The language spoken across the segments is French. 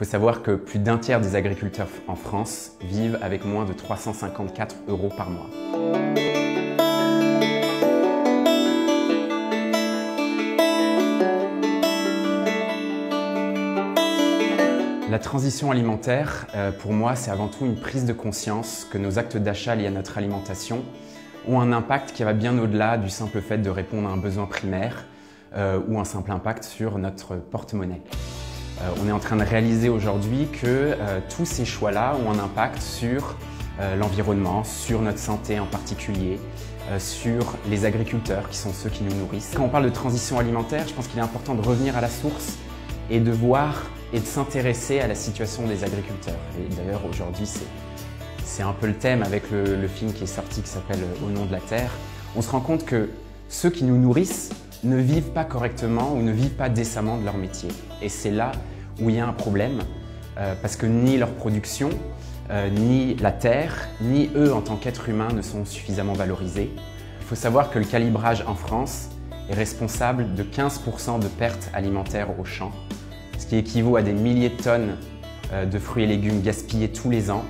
Il faut savoir que plus d'un tiers des agriculteurs en France vivent avec moins de 354 € par mois. La transition alimentaire, pour moi, c'est avant tout une prise de conscience que nos actes d'achat liés à notre alimentation ont un impact qui va bien au-delà du simple fait de répondre à un besoin primaire ou un simple impact sur notre porte-monnaie. On est en train de réaliser aujourd'hui que tous ces choix-là ont un impact sur l'environnement, sur notre santé en particulier, sur les agriculteurs qui sont ceux qui nous nourrissent. Quand on parle de transition alimentaire, je pense qu'il est important de revenir à la source et de voir et de s'intéresser à la situation des agriculteurs. Et d'ailleurs aujourd'hui c'est un peu le thème avec le film qui est sorti qui s'appelle Au nom de la terre. On se rend compte que ceux qui nous nourrissent ne vivent pas correctement ou ne vivent pas décemment de leur métier. Et c'est là où il y a un problème, parce que ni leur production, ni la terre, ni eux en tant qu'êtres humains ne sont suffisamment valorisés. Il faut savoir que le calibrage en France est responsable de 15% de pertes alimentaires au champ, ce qui équivaut à des milliers de tonnes de fruits et légumes gaspillés tous les ans.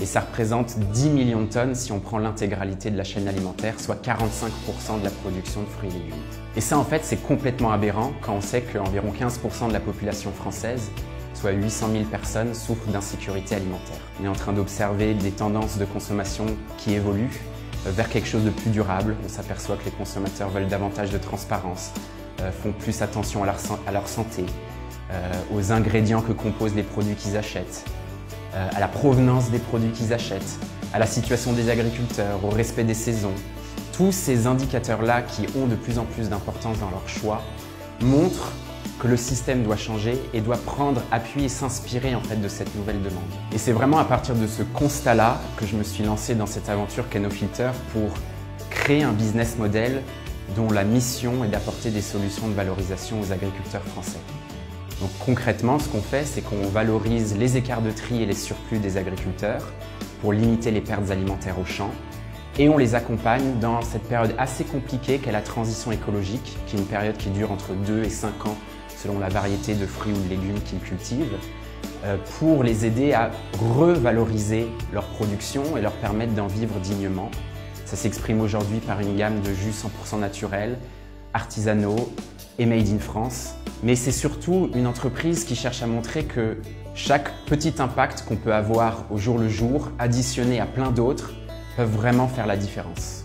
Et ça représente 10 millions de tonnes si on prend l'intégralité de la chaîne alimentaire, soit 45% de la production de fruits et légumes. Et ça, en fait, c'est complètement aberrant quand on sait qu'environ 15% de la population française, soit 800 000 personnes, souffrent d'insécurité alimentaire. On est en train d'observer des tendances de consommation qui évoluent vers quelque chose de plus durable. On s'aperçoit que les consommateurs veulent davantage de transparence, font plus attention à leur santé, aux ingrédients que composent les produits qu'ils achètent, à la provenance des produits qu'ils achètent, à la situation des agriculteurs, au respect des saisons. Tous ces indicateurs-là qui ont de plus en plus d'importance dans leur choix montrent que le système doit changer et doit prendre appui et s'inspirer en fait de cette nouvelle demande. Et c'est vraiment à partir de ce constat-là que je me suis lancé dans cette aventure qu'est No Filter pour créer un business model dont la mission est d'apporter des solutions de valorisation aux agriculteurs français. Donc concrètement, ce qu'on fait, c'est qu'on valorise les écarts de tri et les surplus des agriculteurs pour limiter les pertes alimentaires au champ et on les accompagne dans cette période assez compliquée qu'est la transition écologique, qui est une période qui dure entre 2 et 5 ans selon la variété de fruits ou de légumes qu'ils cultivent, pour les aider à revaloriser leur production et leur permettre d'en vivre dignement. Ça s'exprime aujourd'hui par une gamme de jus 100% naturels, artisanaux et made in France. Mais c'est surtout une entreprise qui cherche à montrer que chaque petit impact qu'on peut avoir au jour le jour, additionné à plein d'autres, peuvent vraiment faire la différence.